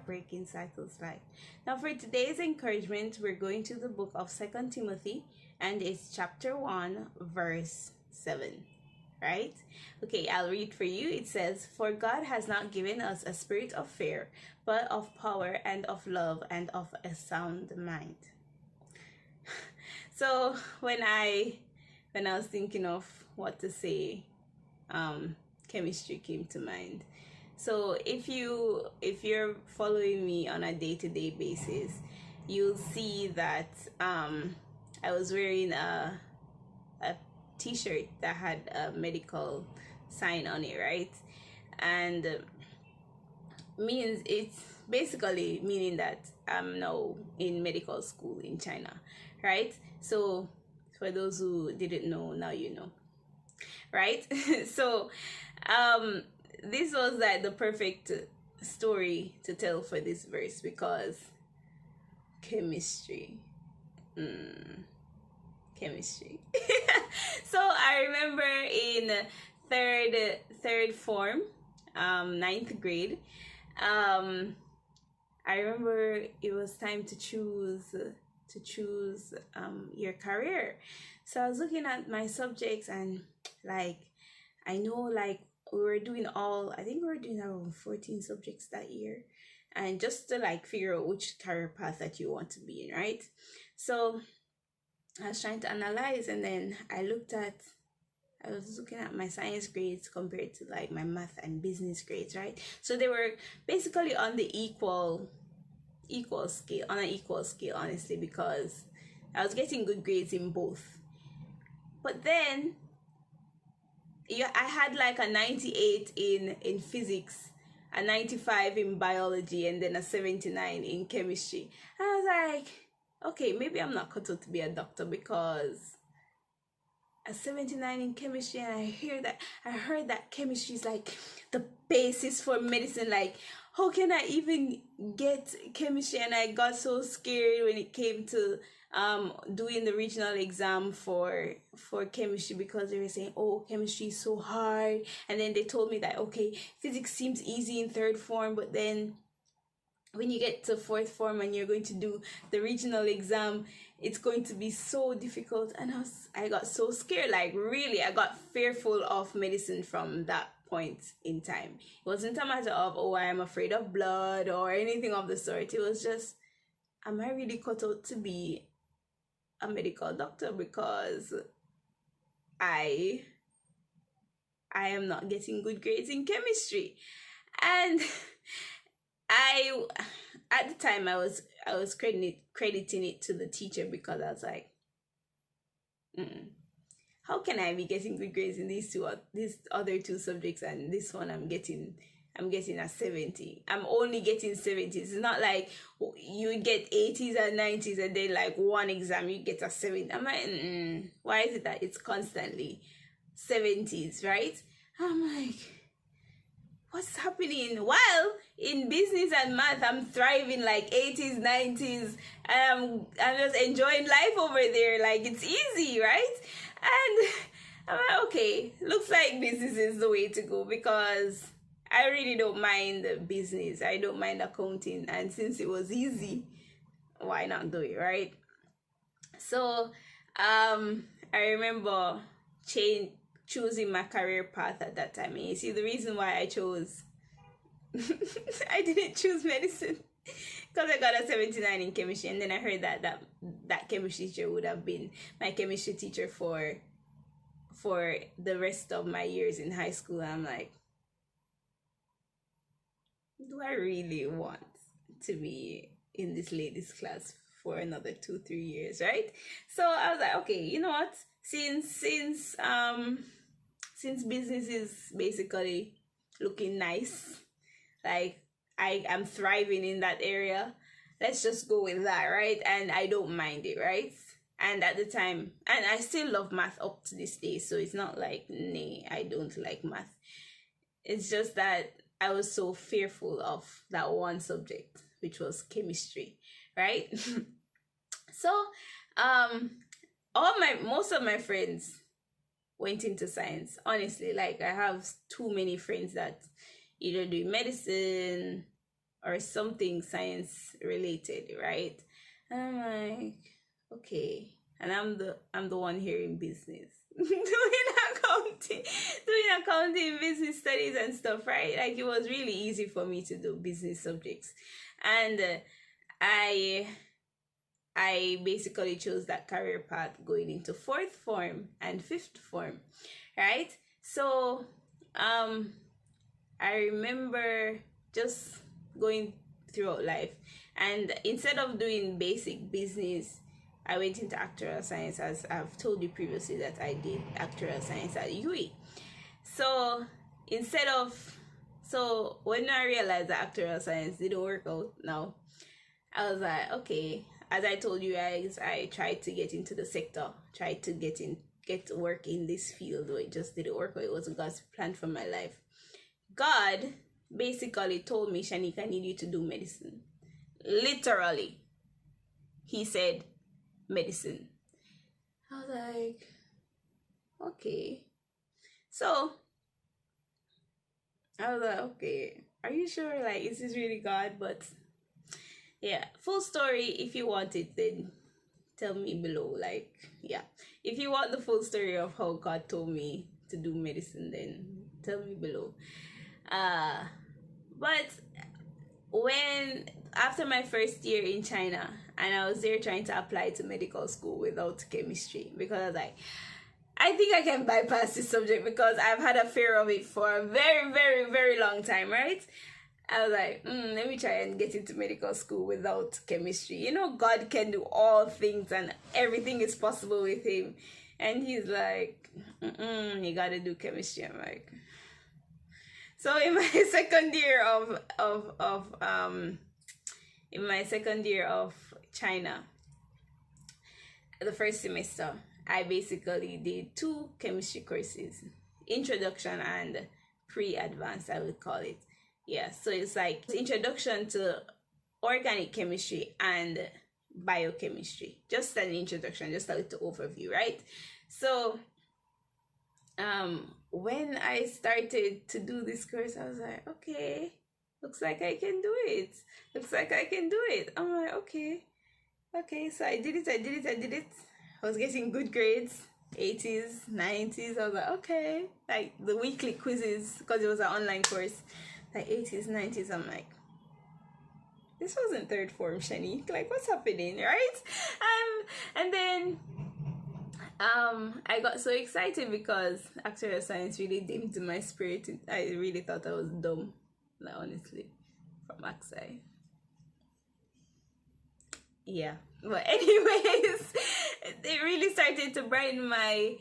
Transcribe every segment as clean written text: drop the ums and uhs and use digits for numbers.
breaking cycles life. Now, for today's encouragement, we're going to the book of Second Timothy, and it's chapter 1, verse 7. Right? Okay, I'll read for you. It says, "For God has not given us a spirit of fear, but of power and of love and of a sound mind." So when I was thinking of what to say, chemistry came to mind. So if you're following me on a day-to-day basis, you'll see that I was wearing a t-shirt that had a medical sign on it, right? And means it's basically meaning that I'm now in medical school in China, right? So for those who didn't know, now you know, right? So this was like the perfect story to tell for this verse, because chemistry. Chemistry. So I remember in third form, ninth grade, I remember it was time to choose your career. So I was looking at my subjects, and like I know, like I think we were doing around 14 subjects that year, and just to like figure out which career path that you want to be in, right? So I was trying to analyze, and then I was looking at my science grades compared to like my math and business grades, right? So they were basically on the equal scale, honestly, because I was getting good grades in both. But then I had like a 98 in physics, a 95 in biology, and then a 79 in chemistry. And I was like, okay, maybe I'm not cut out to be a doctor, because a 79 in chemistry, and I heard that chemistry is like the basis for medicine. Like, how can I even get chemistry? And I got so scared when it came to doing the regional exam for chemistry, because they were saying, oh, chemistry is so hard. And then they told me that, okay, physics seems easy in third form, but then when you get to fourth form and you're going to do the regional exam, it's going to be so difficult. And I got so scared, like really, I got fearful of medicine from that point in time. It wasn't a matter of, oh, I am afraid of blood or anything of the sort. It was just, am I really cut out to be a medical doctor? Because I am not getting good grades in chemistry. And at the time I was crediting it to the teacher, because I was like, how can I be getting good grades in these other two subjects, and this one I'm getting a 70. I'm only getting 70s. It's not like you get 80s and 90s, and then like one exam you get a 70. I'm like, why is it that it's constantly 70s, right? I'm like, what's happening? While in business and math, I'm thriving like 80s, 90s, and I'm just enjoying life over there. Like, it's easy, right? And I'm like, okay, looks like business is the way to go, because I really don't mind business. I don't mind accounting. And since it was easy, why not do it, right? So I remember choosing my career path at that time. And you see, the reason why I chose I didn't choose medicine, because I got a 79 in chemistry, and then I heard that chemistry teacher would have been my chemistry teacher for the rest of my years in high school. I'm like, do I really want to be in this ladies class for another 2-3 years, right? So I was like, okay, you know what, since business is basically looking nice, like I am thriving in that area, let's just go with that, right? And I don't mind it, right? And at the time, and I still love math up to this day, so it's not like, nay, I don't like math. It's just that I was so fearful of that one subject, which was chemistry, right? So most of my friends went into science. Honestly, like, I have too many friends that either do medicine or something science related, right? And I'm like, okay. And I'm the one here in business. Doing accounting, business studies and stuff, right? Like, it was really easy for me to do business subjects. And I basically chose that career path going into fourth form and fifth form, right? So I remember just going throughout life, and instead of doing basic business, I went into actuarial science, as I've told you previously that I did actuarial science at UE. So when I realized that actuarial science didn't work out now, I was like, okay, as I told you guys, I tried to get into the sector, tried to get to work in this field, but it just didn't work out. It wasn't God's plan for my life. God basically told me, Shanika, I need you to do medicine. Literally. He said, medicine. I was like, okay. So I was like, okay, are you sure? Like, is this really God? But yeah, full story. If you want it, then tell me below. Like, yeah, if you want the full story of how God told me to do medicine, then tell me below. But when after my first year in China, and I was there trying to apply to medical school without chemistry, because I was like, I think I can bypass this subject because I've had a fear of it for a very, very, very long time, right? I was like, let me try and get into medical school without chemistry. You know, God can do all things and everything is possible with him. And he's like, you gotta do chemistry. I'm like, so in my second year of China, the first semester, I basically did 2 chemistry courses, introduction and pre-advanced, I would call it. Yeah, so it's like introduction to organic chemistry and biochemistry. Just an introduction, just a little overview, right? So when I started to do this course, I was like, okay, looks like I can do it. I'm like, okay, so I did it. I was getting good grades, 80s, 90s. I was like, okay, like the weekly quizzes, because it was an online course, like 80s, 90s. I'm like, this wasn't third form, Shani. Like, what's happening, right? And then I got so excited because actuarial science really dimmed my spirit. I really thought I was dumb, like, honestly, from Axi. Yeah, but anyways, it really started to brighten my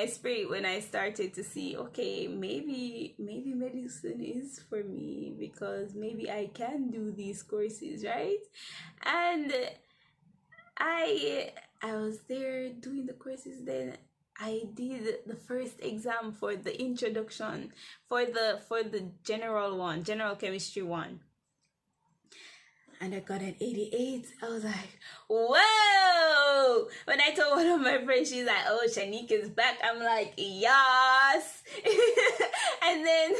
spirit when I started to see, okay, maybe medicine is for me, because maybe I can do these courses, right? And I was there doing the courses. Then I did the first exam for the introduction, for the general chemistry one. And I got an 88. I was like, whoa! When I told one of my friends, she's like, oh, Shanika's back. I'm like, yes! And then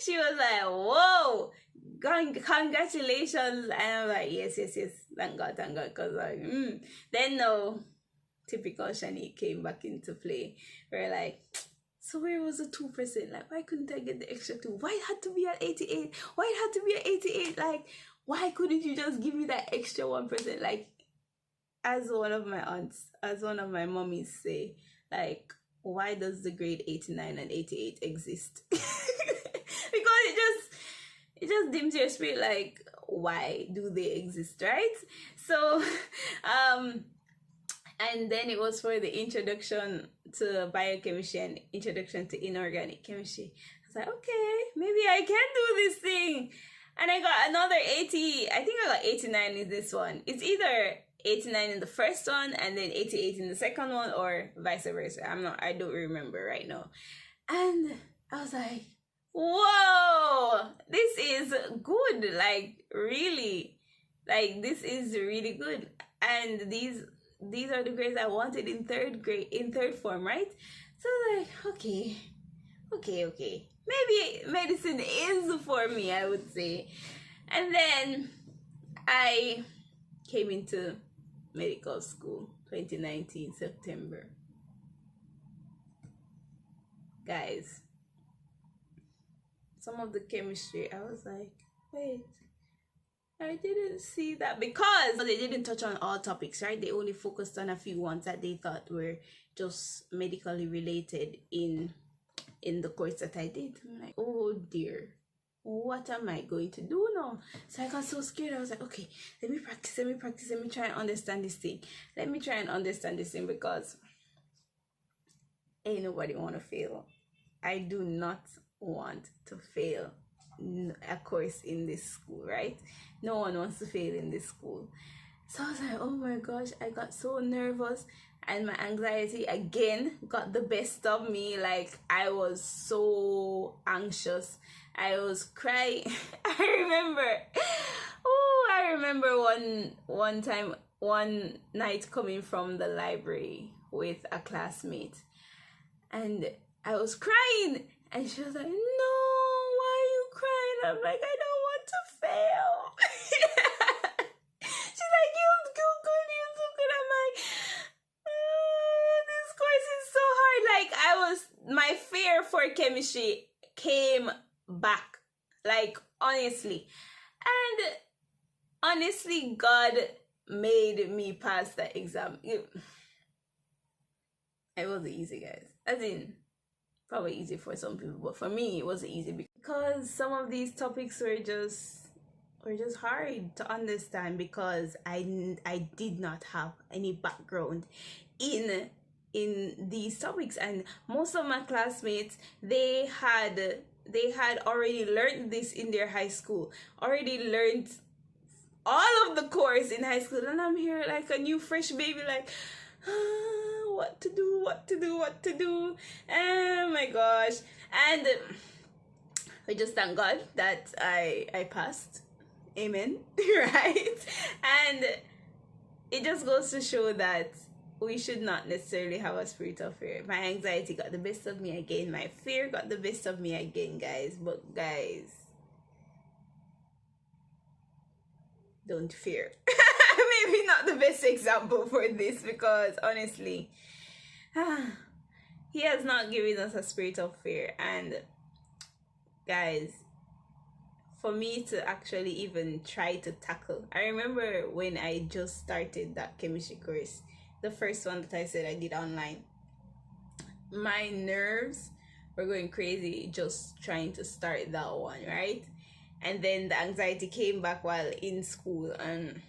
she was like, whoa! Congratulations. And I'm like, yes. Thank God. Because like, Then no, typical Shani came back into play. We're like, so where was the 2%? Like, why couldn't I get the extra 2? Why it had to be at 88? Why it had to be at 88? Like, why couldn't you just give me that extra 1%? Like, as one of my aunts, as one of my mommies say, like, why does the grade 89 and 88 exist? Because it just dims your spirit. Like, why do they exist, right? So and then it was for the introduction to biochemistry and introduction to inorganic chemistry. I was like, okay, maybe I can do this thing. And I got another 80. I think I got 89 in this one. It's either 89 in the first one and then 88 in the second one, or vice versa. I don't remember right now. And I was like, whoa, this is good. Like, really, like, this is really good. And these are the grades I wanted in third form, right? So like, okay. Maybe medicine is for me, I would say. And then I came into medical school 2019 September. Guys, some of the chemistry, I was like, wait, I didn't see that, because they didn't touch on all topics, right? They only focused on a few ones that they thought were just medically related in the course that I did. I'm like, oh dear, what am I going to do now? So I got so scared. I was like, okay, let me practice, let me try and understand this thing. Because ain't nobody want to fail. I do not want to fail a course in this school, right? No one wants to fail in this school. So I was like, oh my gosh, I got so nervous, and my anxiety again got the best of me. Like, I was so anxious. I was crying. I remember one night coming from the library with a classmate, and I was crying, and she was like, no, why are you crying? I'm like, I don't want to fail. She's like, you'll do good. I'm like, this course is so hard. Like, my fear for chemistry came back, like, honestly. And honestly, God made me pass the exam. It wasn't easy, guys. As in, probably easy for some people, but for me it wasn't easy, because some of these topics were just hard to understand, because I did not have any background in these topics, and most of my classmates, they had already learned this in their high school, already learned all of the course in high school, and I'm here like a new fresh baby, like, what to do. Oh my gosh. And I just thank God that I passed. Amen. Right? And it just goes to show that we should not necessarily have a spirit of fear. My anxiety got the best of me again. My fear got the best of me again, guys. But guys, don't fear. Maybe not the best example for this, because honestly, he has not given us a spirit of fear. And guys, for me to actually even try to tackle, I remember when I just started that chemistry course, the first one that I said I did online, my nerves were going crazy just trying to start that one, right? And then the anxiety came back while in school, and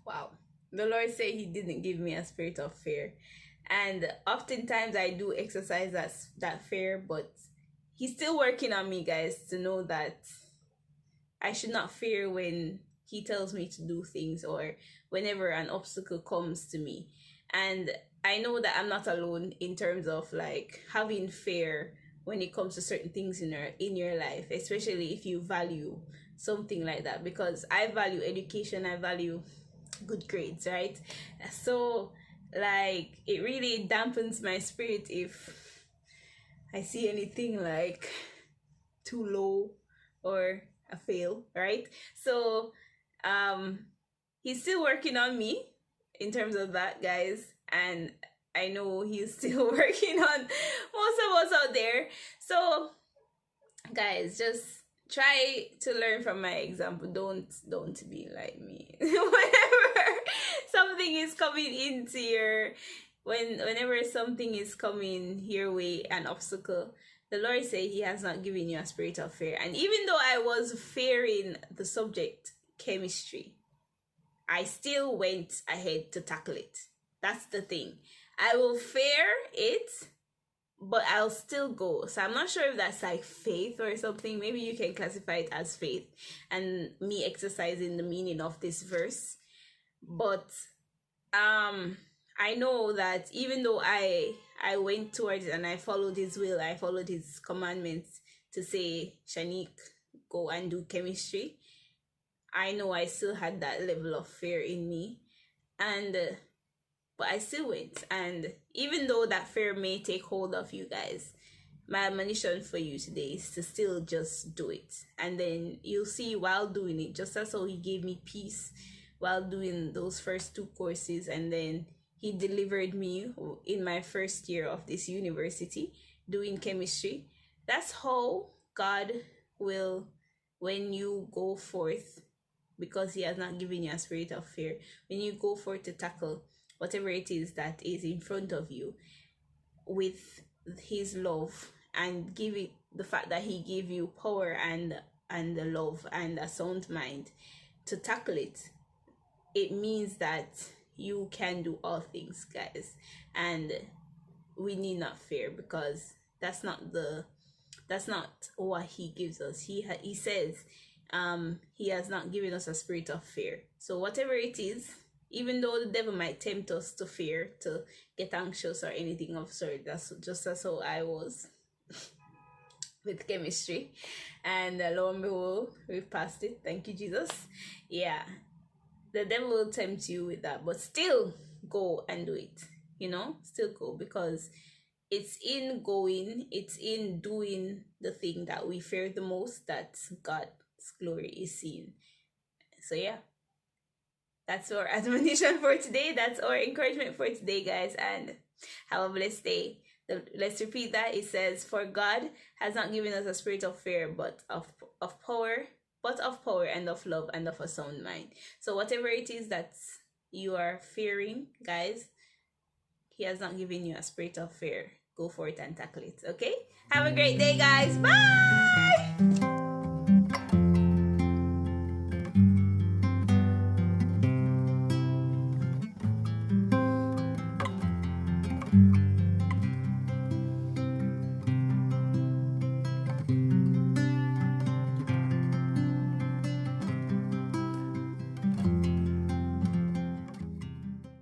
wow, the Lord said he didn't give me a spirit of fear. And oftentimes I do exercise that fear, but he's still working on me, guys, to know that I should not fear when he tells me to do things, or whenever an obstacle comes to me. And I know that I'm not alone in terms of like having fear when it comes to certain things in your life, especially if you value something like that, because I value education, I value good grades, right? So like, it really dampens my spirit if I see anything like too low or a fail, right? So he's still working on me in terms of that, guys, and I know he's still working on most of us out there. So guys, just try to learn from my example. Don't be like me. Whenever something is coming into your whenever something is coming your way, an obstacle, the Lord said he has not given you a spirit of fear. And even though I was fearing the subject chemistry, I still went ahead to tackle it. That's the thing. I will fear it, but I'll still go. So I'm not sure if that's like faith or something. Maybe you can classify it as faith and me exercising the meaning of this verse. But I know that even though I went towards it and I followed his will, I followed his commandments to say, Shanique, go and do chemistry, I know I still had that level of fear in me. And but I still went. And even though that fear may take hold of you guys, my admonition for you today is to still just do it. And then you'll see while doing it, just as how he gave me peace while doing those first two courses, and then he delivered me in my first year of this university doing chemistry. That's how God will, when you go forth, because he has not given you a spirit of fear, when you go forth to tackle whatever it is that is in front of you with his love, and give it the fact that he gave you power and the love and a sound mind to tackle it, it means that you can do all things, guys. And we need not fear, because that's not what he gives us. He says he has not given us a spirit of fear. So whatever it is, even though the devil might tempt us to fear, to get anxious or anything of sort, that's just as how I was with chemistry, and lo and behold, we've passed it. Thank you, Jesus. Yeah, the devil will tempt you with that, but still go and do it. Still go, because it's in going, it's in doing the thing that we fear the most that God's glory is seen. So yeah, that's our admonition for today. That's our encouragement for today, guys. And have a blessed day. Let's repeat that. It says, for God has not given us a spirit of fear, but of power, and of love, and of a sound mind. So whatever it is that you are fearing, guys, he has not given you a spirit of fear. Go for it and tackle it. Okay? Have a great day, guys. Bye!